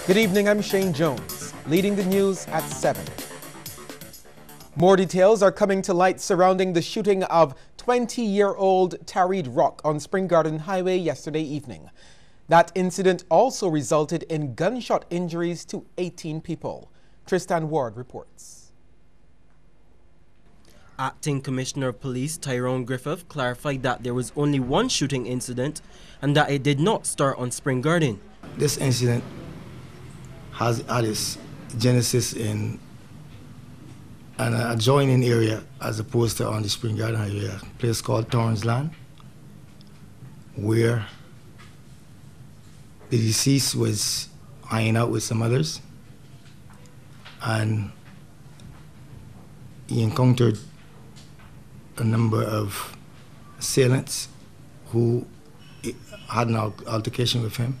Good evening, I'm Shane Jones, leading the news at 7. More details are coming to light surrounding the shooting of 20-year-old Drock on Spring Garden Highway yesterday evening. That incident also resulted in gunshot injuries to 18 people. Tristan Ward reports. Acting Commissioner of Police Tyrone Griffith clarified that there was only one shooting incident and that it did not start on Spring Garden. This incident has had its genesis in an adjoining area as opposed to on the Spring Garden Highway, a place called Torrensland, where the deceased was hanging out with some others, and he encountered a number of assailants who had an altercation with him.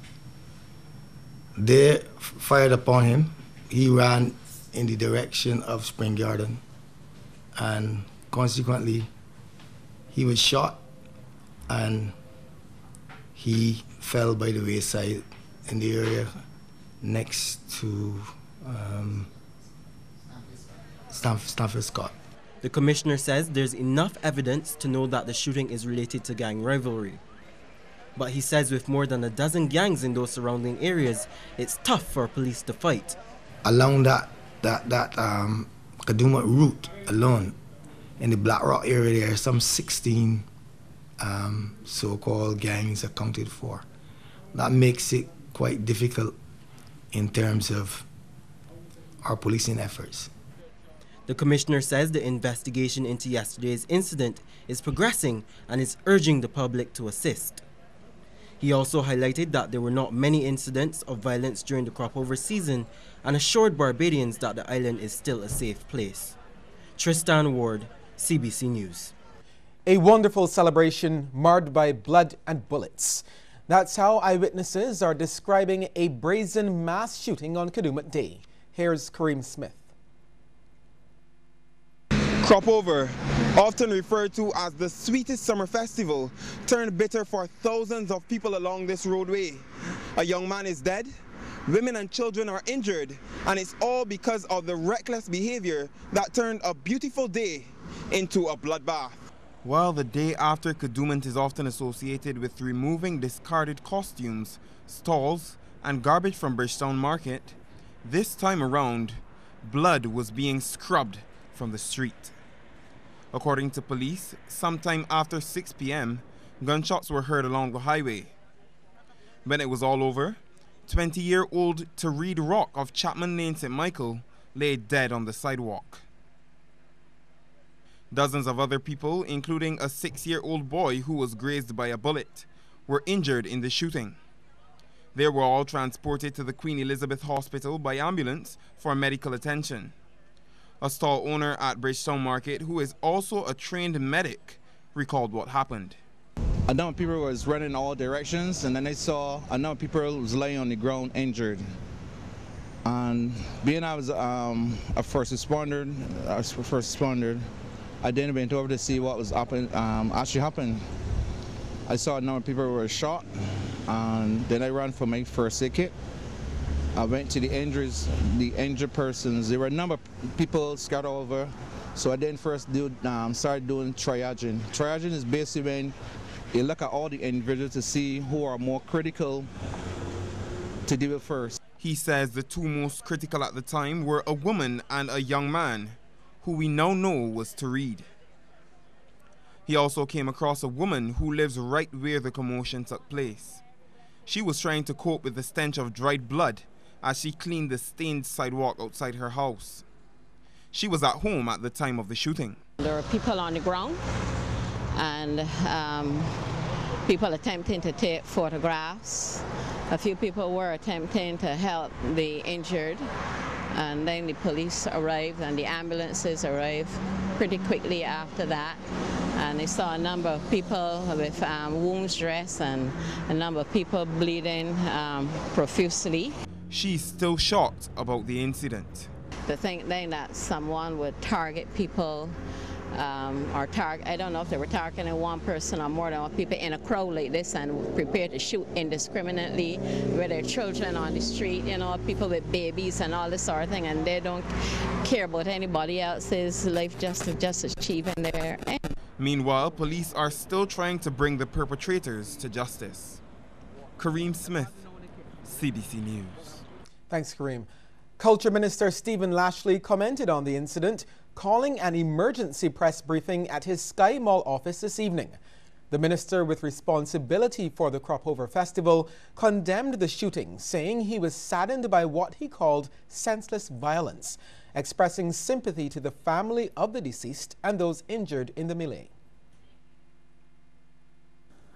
They fired upon him. He ran in the direction of Spring Garden, and consequently he was shot and he fell by the wayside in the area next to Stanford Scott. The commissioner says there's enough evidence to know that the shooting is related to gang rivalry. But he says with more than a dozen gangs in those surrounding areas, it's tough for police to fight. Along that Kaduma route alone, in the Black Rock area, there are some 16 so-called gangs accounted for. That makes it quite difficult in terms of our policing efforts. The commissioner says the investigation into yesterday's incident is progressing and is urging the public to assist. He also highlighted that there were not many incidents of violence during the crop-over season and assured Barbadians that the island is still a safe place. Tristan Ward, CBC News. A wonderful celebration marred by blood and bullets. That's how eyewitnesses are describing a brazen mass shooting on Kaduma Day. Here's Kareem Smith. Crop-over, often referred to as the sweetest summer festival, turned bitter for thousands of people along this roadway. A young man is dead, women and children are injured, and it's all because of the reckless behavior that turned a beautiful day into a bloodbath. While the day after Kaduma is often associated with removing discarded costumes, stalls, and garbage from Bridgestone Market, this time around, blood was being scrubbed from the street. According to police, sometime after 6 p.m., gunshots were heard along the highway. When it was all over, 20-year-old Drock of Chapman Lane, St. Michael, lay dead on the sidewalk. Dozens of other people, including a 6-year-old boy who was grazed by a bullet, were injured in the shooting. They were all transported to the Queen Elizabeth Hospital by ambulance for medical attention. A stall owner at Bridgestone Market, who is also a trained medic, recalled what happened. A number of people was running in all directions, and then they saw a number of people was laying on the ground injured. And being I was a first responder, I then went over to see what was actually happened. I saw a number of people were shot, and then I ran for my first aid kit. I went to the injured persons. There were a number of people scattered over, so I then first started doing triaging. Triaging is basically when you look at all the individuals to see who are more critical to deal with first. He says the two most critical at the time were a woman and a young man, who we now know was Tareed. He also came across a woman who lives right where the commotion took place. She was trying to cope with the stench of dried blood as she cleaned the stained sidewalk outside her house. She was at home at the time of the shooting. There were people on the ground and people attempting to take photographs. A few people were attempting to help the injured, and then the police arrived and the ambulances arrived pretty quickly after that. And they saw a number of people with wounds dressed and a number of people bleeding profusely. She's still shocked about the incident. To think then that someone would target people or target. I don't know if they were targeting one person or more than one people in a crowd like this and prepared to shoot indiscriminately with their children on the street, you know, people with babies and all this sort of thing, and they don't care about anybody else's life, just achieving their end. Meanwhile, police are still trying to bring the perpetrators to justice. Kareem Smith, CBC News. Thanks, Kareem. Culture Minister Stephen Lashley commented on the incident, calling an emergency press briefing at his Sky Mall office this evening. The minister with responsibility for the Crop Over Festival condemned the shooting, saying he was saddened by what he called senseless violence, expressing sympathy to the family of the deceased and those injured in the melee.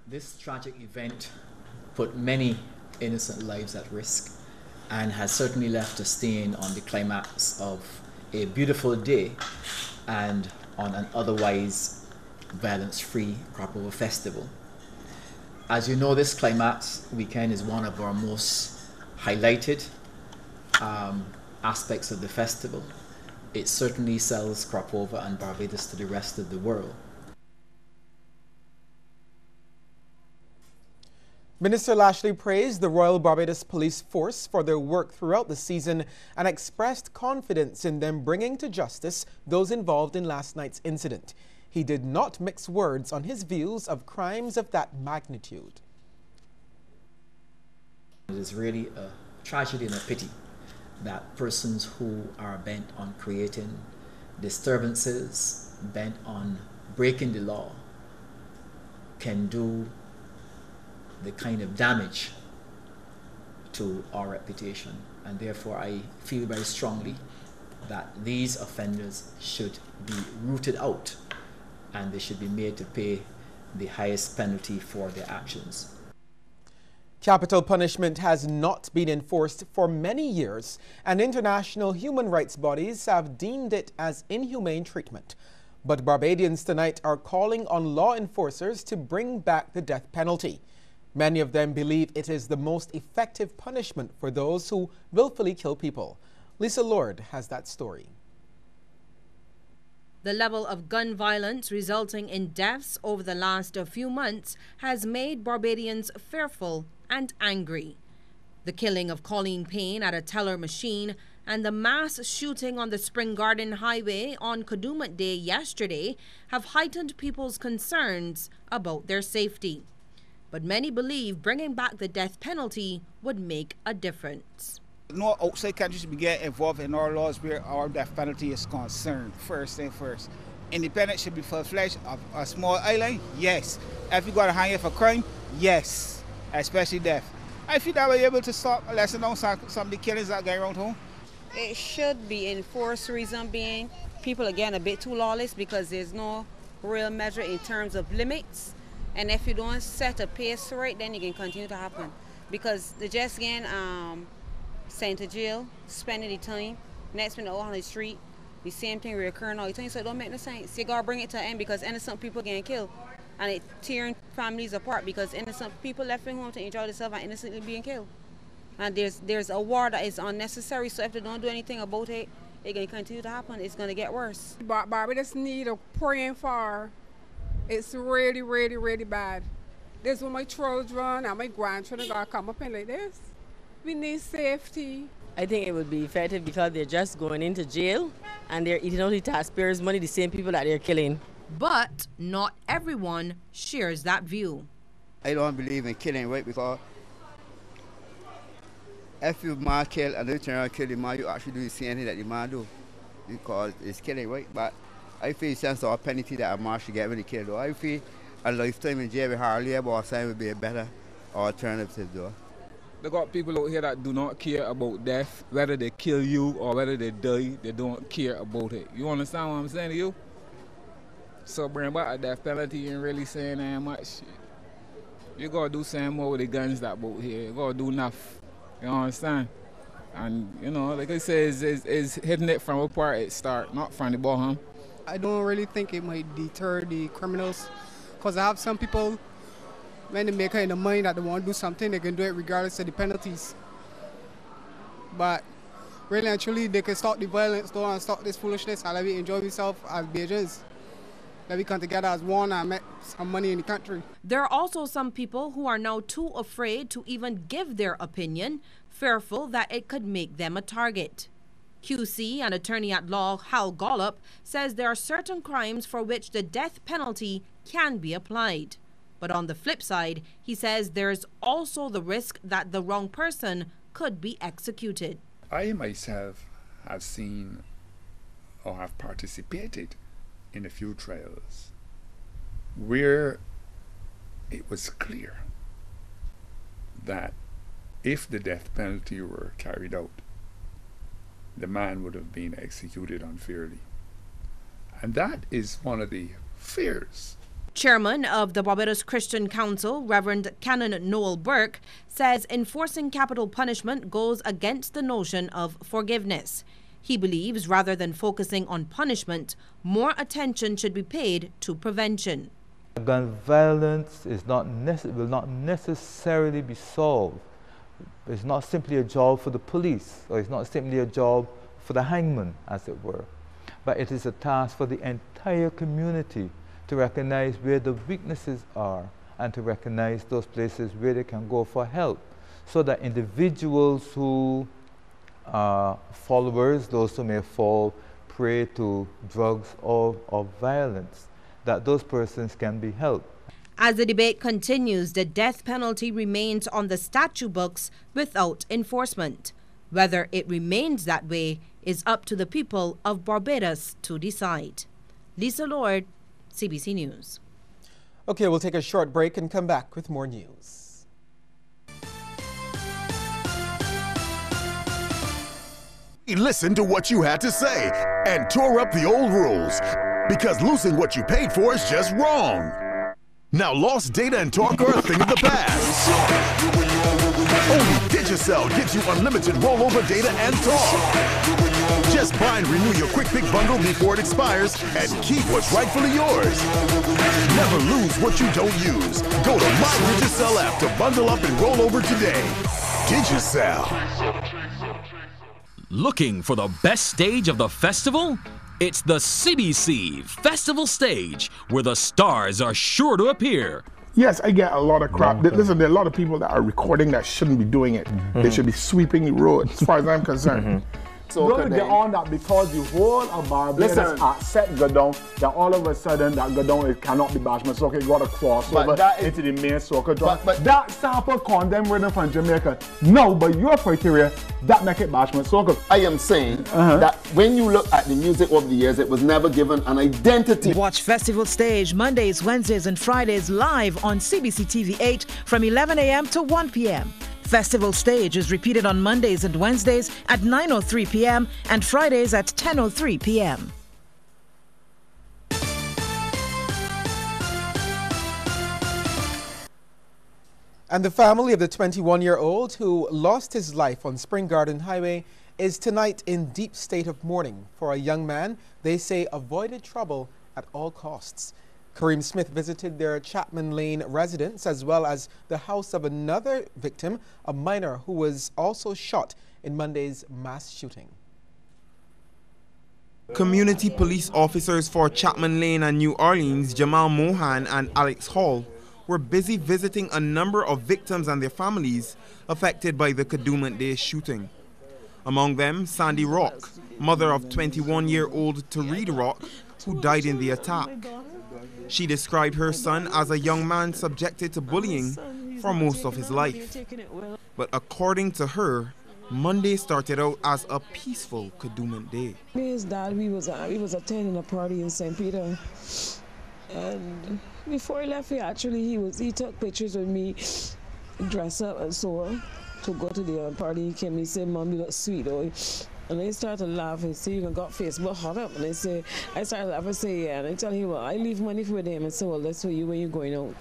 This tragic event put many innocent lives at risk and has certainly left a stain on the climax of a beautiful day and on an otherwise violence-free Crop Over Festival. As you know, this climax weekend is one of our most highlighted aspects of the festival. It certainly sells Crop Over and Barbados to the rest of the world. Minister Lashley praised the Royal Barbados Police Force for their work throughout the season and expressed confidence in them bringing to justice those involved in last night's incident. He did not mix words on his views of crimes of that magnitude. It is really a tragedy and a pity that persons who are bent on creating disturbances, bent on breaking the law, can do the kind of damage to our reputation. And therefore I feel very strongly that these offenders should be rooted out and they should be made to pay the highest penalty for their actions. Capital punishment has not been enforced for many years, and international human rights bodies have deemed it as inhumane treatment. But Barbadians tonight are calling on law enforcers to bring back the death penalty. Many of them believe it is the most effective punishment for those who willfully kill people. Lisa Lord has that story. The level of gun violence resulting in deaths over the last few months has made Barbadians fearful and angry. The killing of Colleen Payne at a teller machine and the mass shooting on the Spring Garden Highway on Kadooment Day yesterday have heightened people's concerns about their safety. But many believe bringing back the death penalty would make a difference. No outside countries should be getting involved in our laws where our death penalty is concerned, first and first. Independence should be full-fledged. A small island, yes. If you got to hang it for crime, yes, especially death. I feel that we're able to stop lesson down some of the killings that go around home. It should be enforced, reason being people are getting a bit too lawless because there's no real measure in terms of limits. And if you don't set a pace right, then it can continue to happen. Because the just getting sent to jail, spending the time, next minute on the street, the same thing reoccurring all the time, so it don't make no sense. You gotta bring it to an end because innocent people getting killed. And it tearing families apart because innocent people left at home to enjoy themselves and innocently being killed. And there's a war that is unnecessary, so if they don't do anything about it, it can continue to happen. It's gonna get worse. Barbados need a praying for. It's really, really, really bad. This is when my children and my grandchildren gotta come up in like this. We need safety. I think it would be effective because they're just going into jail and they're eating out the taxpayers' money, the same people that they're killing. But not everyone shares that view. I don't believe in killing, right? Because if you man kill and then turn around and kill the man, you actually do the same thing that the man do. Because it's killing, right? But I feel a sense of a penalty that a man should get when he killed. I feel a lifetime in jail with hard labor or something would be a better alternative, though. They got people out here that do not care about death. Whether they kill you or whether they die, they don't care about it. You understand what I'm saying to you? So bring back a death penalty ain't really saying that much. You gotta do something more with the guns that out here. You gotta do enough. You understand? And you know, like I say, is hitting it from where it start, not from the bottom. I don't really think it might deter the criminals, because I have some people, when they make up in the mind that they want to do something, they can do it regardless of the penalties. But really and truly, they can stop the violence though and stop this foolishness and let me enjoy myself as Bajans. that we come together as one and make some money in the country. There are also some people who are now too afraid to even give their opinion, fearful that it could make them a target. QC and attorney at law Hal Gollop says there are certain crimes for which the death penalty can be applied. But on the flip side, he says there's also the risk that the wrong person could be executed. I myself have seen or have participated in a few trials where it was clear that if the death penalty were carried out, the man would have been executed unfairly. And that is one of the fears. Chairman of the Barbados Christian Council, Reverend Canon Noel Burke, says enforcing capital punishment goes against the notion of forgiveness. He believes rather than focusing on punishment, more attention should be paid to prevention. Gun violence will not necessarily be solved. It's not simply a job for the police, or it's not simply a job for the hangman, as it were. But it is a task for the entire community to recognize where the weaknesses are and to recognize those places where they can go for help, so that individuals who are followers, those who may fall prey to drugs or violence, that those persons can be helped. As the debate continues, the death penalty remains on the statute books without enforcement. Whether it remains that way is up to the people of Barbados to decide. Lisa Lord, CBC News. Okay, we'll take a short break and come back with more news. Listen to what you had to say and tore up the old rules, because losing what you paid for is just wrong. Now lost data and talk are a thing of the past. Only Digicel gives you unlimited rollover data and talk. Just buy and renew your Quick Pick bundle before it expires and keep what's rightfully yours. Never lose what you don't use. Go to My Digicel app to bundle up and roll over today. Digicel. Looking for the best stage of the festival? It's the CBC Festival Stage, where the stars are sure to appear. Yes, I get a lot of crap. Listen, there are a lot of people that are recording that shouldn't be doing it. They should be sweeping the road, as far as I'm concerned. So really get on that, because the whole of Barbados accept go down, that all of a sudden that go down, it cannot be bashment, so it got to cross over into the main soccer drum. But that sample condemn rhythm from Jamaica, no, but your criteria, that make it bashment soccer. I am saying that when you look at the music over the years, it was never given an identity. Watch Festival Stage Mondays, Wednesdays and Fridays live on CBC TV 8 from 11 a.m. to 1 p.m. Festival Stage is repeated on Mondays and Wednesdays at 9:03 p.m. and Fridays at 10:03 p.m. And the family of the 21-year-old who lost his life on Spring Garden Highway is tonight in deep state of mourning for a young man they say avoided trouble at all costs. Kareem Smith visited their Chapman Lane residence as well as the house of another victim, a minor who was also shot in Monday's mass shooting. Community police officers for Chapman Lane and New Orleans, Jamal Mohan and Alex Hall, were busy visiting a number of victims and their families affected by the Kadooment Day shooting. Among them, Sandy Rock, mother of 21-year-old Tareed Rock, who died in the attack. She described her son as a young man subjected to bullying for most of his life. But according to her, Monday started out as a peaceful Kadooment Day. Me and his dad, we was attending a party in St. Peter. And before he left, he took pictures with me, dressed up and so on, to go to the party. He came, he said, "Mom, you look sweet, though." And they started to laugh and say, "You got Facebook hot up." And I started laughing and say, "Yeah." And I tell him, "Well, I leave money for them." And say, "Well, that's for you when you're going out."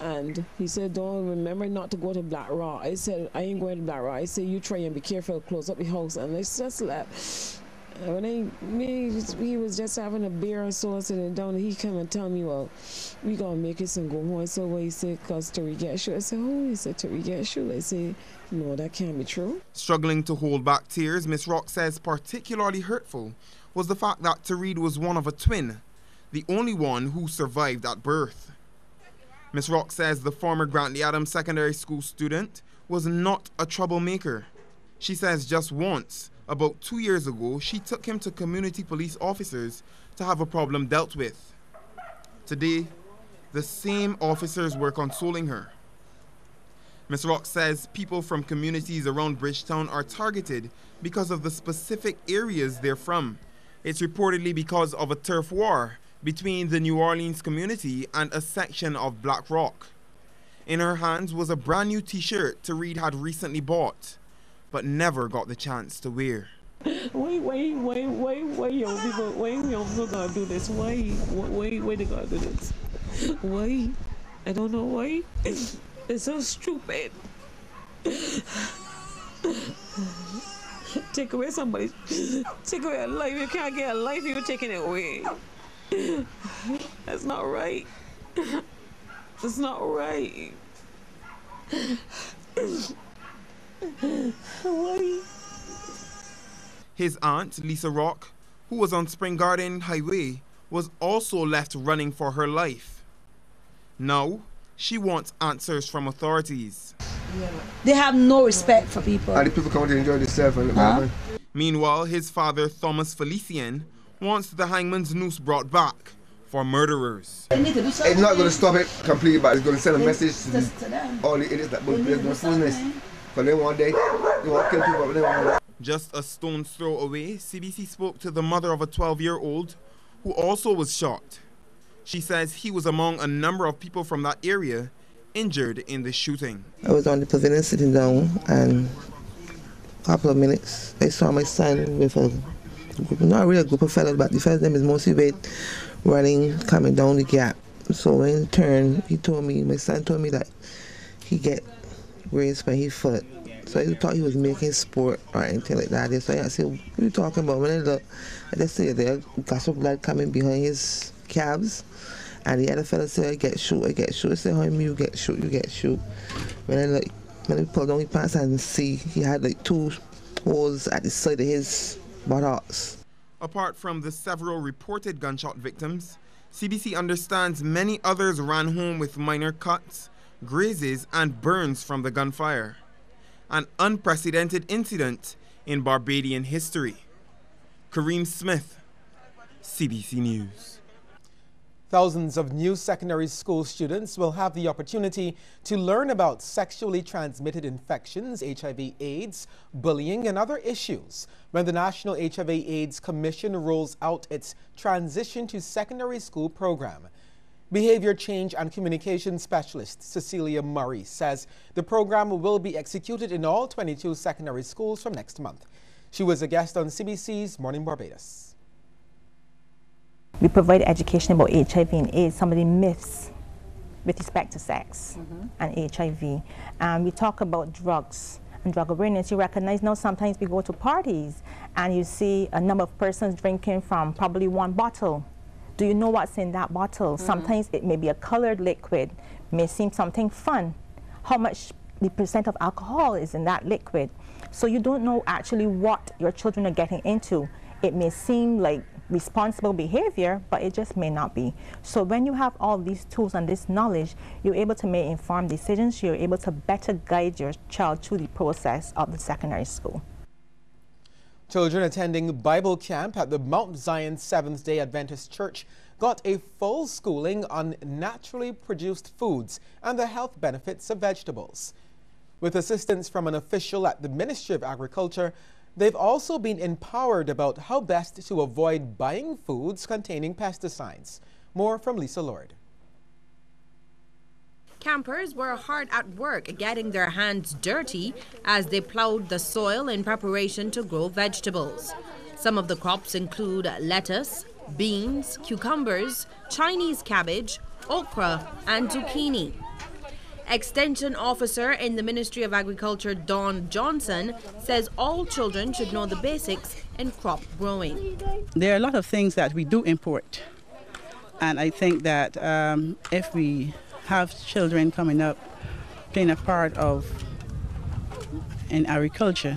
And he said, "Don't remember not to go to Black Rock." I said, "I ain't going to Black Rock." I said, "You try and be careful, close up the house." And let's just laugh. And he was just having a beer and so on, sitting down, and he came and tell me, "Well, we gonna make it and go home." I said, "Well," he said, "cause Terry get shot." I said, "Oh," he said, "Terry get shot." I said, "No, that can't be true." Struggling to hold back tears, Miss Rock says particularly hurtful was the fact that Tareed was one of a twin, the only one who survived at birth. Ms. Rock says the former Grantley Adams Secondary School student was not a troublemaker. She says just once, about 2 years ago, she took him to community police officers to have a problem dealt with. Today, the same officers were consoling her. Ms. Rock says people from communities around Bridgestone are targeted because of the specific areas they're from. It's reportedly because of a turf war between the New Orleans community and a section of Black Rock. In her hands was a brand new t-shirt Tareed had recently bought, but never got the chance to wear. Why, young people, why young no gotta do this? Why they gotta do this? Why? I don't know why. It's so stupid. Take away somebody, take away a life. You can't get a life, you're taking it away. That's not right. It's not right. Why? His aunt, Lisa Rock, who was on Spring Garden Highway, was also left running for her life. Now, she wants answers from authorities. They have no respect for people. And the people come to enjoy themselves. Meanwhile, his father, Thomas Felician, wants the hangman's noose brought back for murderers. It's not going to stop it completely, but it's going to send a message to all the idiots that both there's no foolishness. For them one day, they won't kill people, but they won't. Just a stone's throw away, CBC spoke to the mother of a 12-year-old who also was shot. She says he was among a number of people from that area injured in the shooting. I was on the pavilion sitting down, and a couple of minutes I saw my son with a group, not really a group of fellas, but the fellas name is mostly running, coming down the gap. So when he turned, my son told me that he get grazed by his foot. So I thought he was making sport or anything like that. So I said, what are you talking about? When I look, I just see there got some blood coming behind his calves. And the other fella said, I get shoot. I said, how you get shoot. When I pulled down his pants and see he had like 2 holes at the side of his buttocks. Apart from the several reported gunshot victims, CBC understands many others ran home with minor cuts, grazes, and burns from the gunfire. An unprecedented incident in Barbadian history. Kareem Smith, CBC News. Thousands of new secondary school students will have the opportunity to learn about sexually transmitted infections, HIV/AIDS, bullying, and other issues when the National HIV/AIDS Commission rolls out its Transition to Secondary School program. Behavior Change and Communication Specialist Cecilia Murray says the program will be executed in all 22 secondary schools from next month. She was a guest on CBC's Morning Barbados. We provide education about HIV and AIDS, some of the myths with respect to sex and HIV. And we talk about drugs and drug awareness. You recognize now sometimes we go to parties and you see a number of persons drinking from probably 1 bottle. Do you know what's in that bottle? Sometimes it may be a colored liquid, may seem something fun. How much the % of alcohol is in that liquid? So you don't know actually what your children are getting into. It may seem like responsible behavior, but it just may not be. So when you have all these tools and this knowledge, you're able to make informed decisions. You're able to better guide your child through the process of the secondary school. Children attending Bible camp at the Mount Zion Seventh-day Adventist Church got a full schooling on naturally produced foods and the health benefits of vegetables. With assistance from an official at the Ministry of Agriculture, they've also been empowered about how best to avoid buying foods containing pesticides. More from Lisa Lord. Campers were hard at work getting their hands dirty as they plowed the soil in preparation to grow vegetables. Some of the crops include lettuce, beans, cucumbers, Chinese cabbage, okra, and zucchini. Extension Officer in the Ministry of Agriculture, Dawn Johnson, says all children should know the basics in crop growing. There are a lot of things that we do import, and I think that if we have children coming up playing a part in agriculture,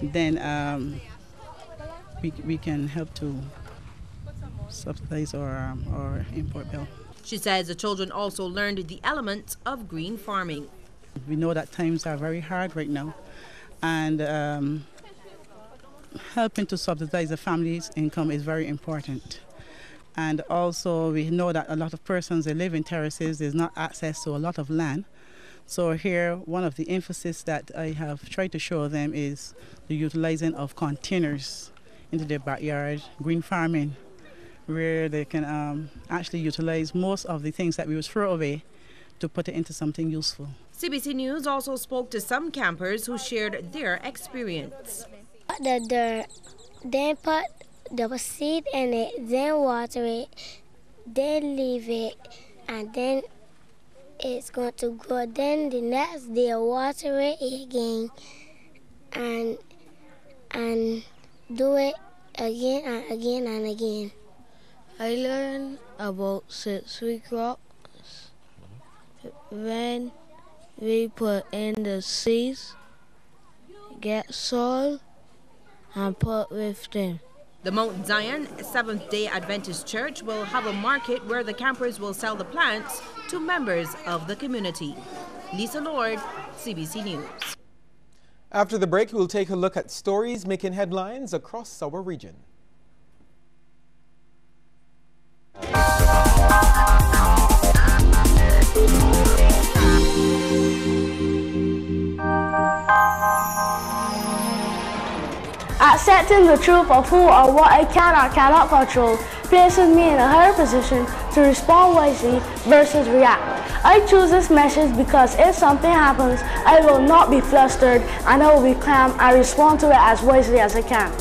then we can help to subsidize or import bill. She says the children also learned the elements of green farming. We know that times are very hard right now, and helping to subsidize the family's income is very important. And also we know that a lot of persons, they live in terraces, there's not access to a lot of land. So here, one of the emphasis that I have tried to show them is the utilizing of containers into their backyard, green farming, where they can actually utilize most of the things that we would throw away to put it into something useful. CBC News also spoke to some campers who shared their experience. The dirt, then put the seed in it, then water it, then leave it, and then it's going to grow. Then the next day water it again, and do it again and again and again. I learned about 6-week crops when we put in the seeds, get soil, and put with them. The Mount Zion Seventh-day Adventist Church will have a market where the campers will sell the plants to members of the community. Lisa Lord, CBC News. After the break, we'll take a look at stories making headlines across our region. Accepting the truth of who or what I can or cannot control places me in a higher position to respond wisely versus react. I choose this message because if something happens, I will not be flustered and I will be calm and respond to it as wisely as I can.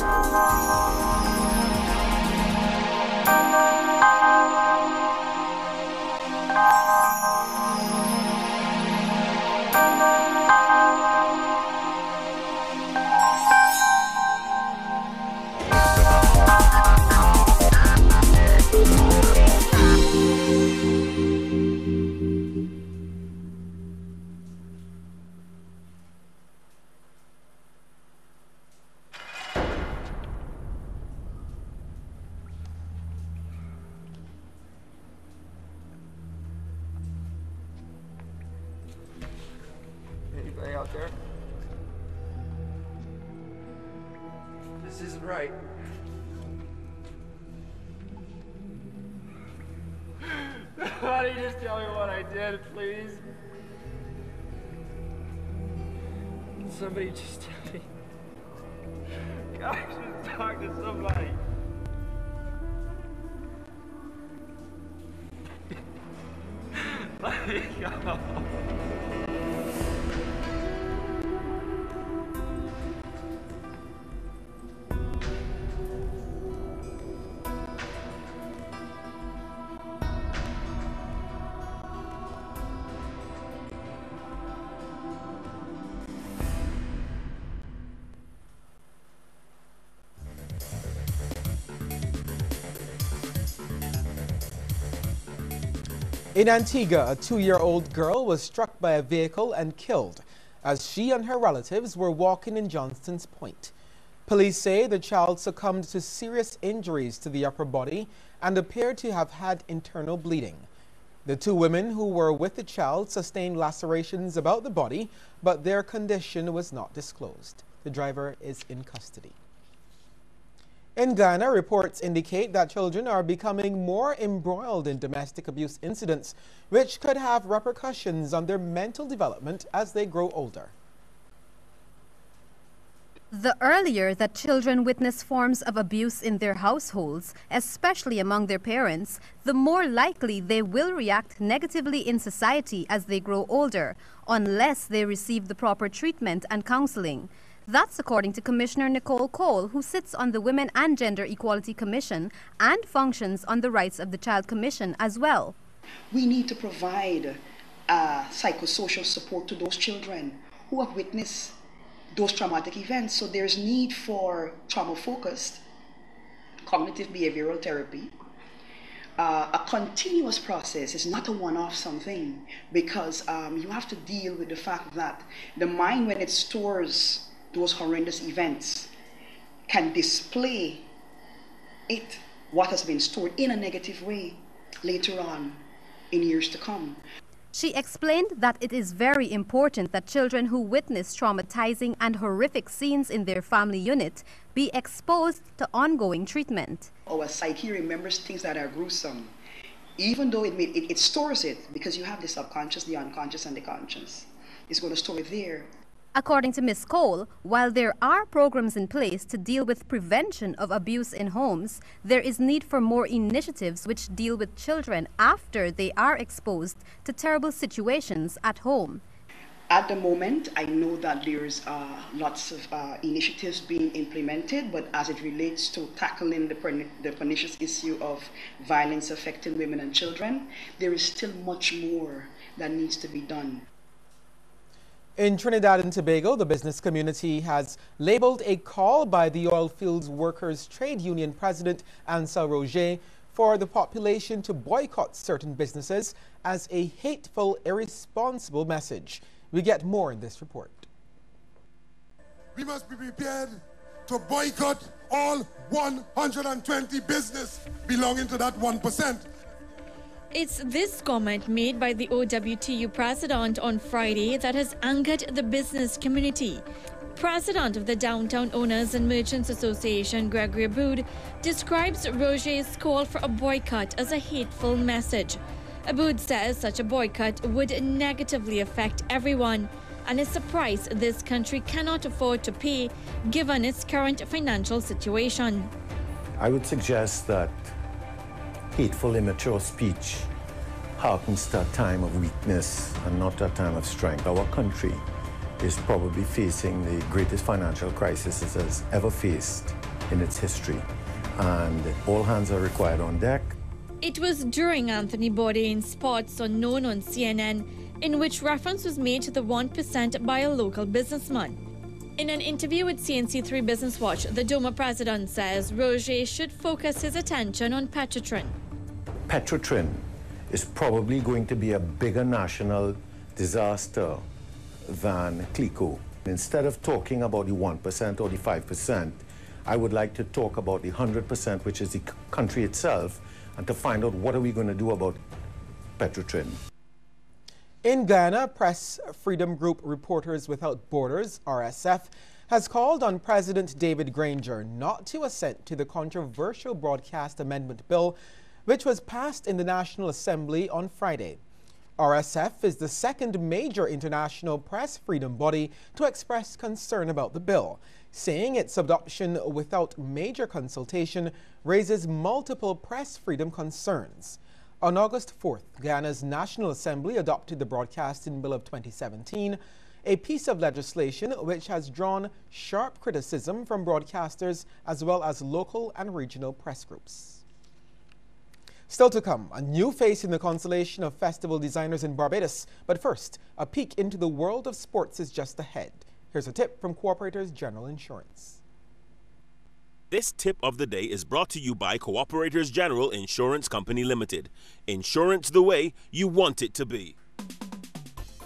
Anybody out there? This isn't right. Why don't you just tell me what I did, please? Can somebody just tell me? Guys, just talk to somebody. Let me go. In Antigua, a 2-year-old girl was struck by a vehicle and killed as she and her relatives were walking in Johnston's Point. Police say the child succumbed to serious injuries to the upper body and appeared to have had internal bleeding. The 2 women who were with the child sustained lacerations about the body, but their condition was not disclosed. The driver is in custody. In Ghana, reports indicate that children are becoming more embroiled in domestic abuse incidents, which could have repercussions on their mental development as they grow older. The earlier that children witness forms of abuse in their households, especially among their parents, the more likely they will react negatively in society as they grow older, unless they receive the proper treatment and counseling. That's according to Commissioner Nicole Cole, who sits on the Women and Gender Equality Commission and functions on the Rights of the Child Commission as well. We need to provide psychosocial support to those children who have witnessed those traumatic events. So there's need for trauma-focused cognitive behavioral therapy. A continuous process is not a one-off something, because you have to deal with the fact that the mind, when it stores those horrendous events, can display it what has been stored in a negative way later on in years to come. She explained that it is very important that children who witness traumatizing and horrific scenes in their family unit be exposed to ongoing treatment. Our psyche remembers things that are gruesome, even though it stores it, because you have the subconscious, the unconscious, and the conscious. It's going to store it there. According to Ms. Cole, while there are programs in place to deal with prevention of abuse in homes, there is need for more initiatives which deal with children after they are exposed to terrible situations at home. At the moment, I know that there's lots of initiatives being implemented, but as it relates to tackling the pernicious issue of violence affecting women and children, there is still much more that needs to be done. In Trinidad and Tobago, the business community has labeled a call by the Oil Fields Workers Trade Union President Ansel Roger for the population to boycott certain businesses as a hateful, irresponsible message. We get more in this report. We must be prepared to boycott all 120 businesses belonging to that 1%. It's this comment made by the OWTU president on Friday that has angered the business community. President of the Downtown Owners and Merchants Association, Gregory Aboud, describes Roger's call for a boycott as a hateful message. Aboud says such a boycott would negatively affect everyone and is surprised this country cannot afford to pay given its current financial situation. I would suggest that hateful, immature speech harkens to a time of weakness and not a time of strength. Our country is probably facing the greatest financial crisis it has ever faced in its history, and all hands are required on deck. It was during Anthony Bourdain's Sports Unknown on CNN in which reference was made to the 1% by a local businessman. In an interview with CNC3 Business Watch, the DOMA president says Roger should focus his attention on Petrotrin. Petrotrin is probably going to be a bigger national disaster than CLICO. Instead of talking about the 1% or the 5%, I would like to talk about the 100%, which is the country itself, and to find out what are we going to do about Petrotrin. In Ghana, Press Freedom Group Reporters Without Borders, RSF, has called on President David Granger not to assent to the controversial Broadcast Amendment Bill, which was passed in the National Assembly on Friday. RSF is the second major international press freedom body to express concern about the bill, saying its adoption without major consultation raises multiple press freedom concerns. On August 4th, Ghana's National Assembly adopted the Broadcasting Bill of 2017, a piece of legislation which has drawn sharp criticism from broadcasters as well as local and regional press groups. Still to come, a new face in the constellation of festival designers in Barbados. But first, a peek into the world of sports is just ahead. Here's a tip from Cooperators General Insurance. This tip of the day is brought to you by Cooperators General Insurance Company Limited. Insurance the way you want it to be.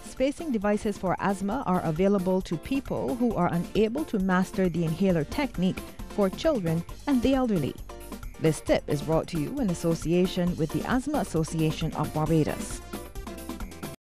Spacing devices for asthma are available to people who are unable to master the inhaler technique for children and the elderly. This tip is brought to you in association with the Asthma Association of Barbados.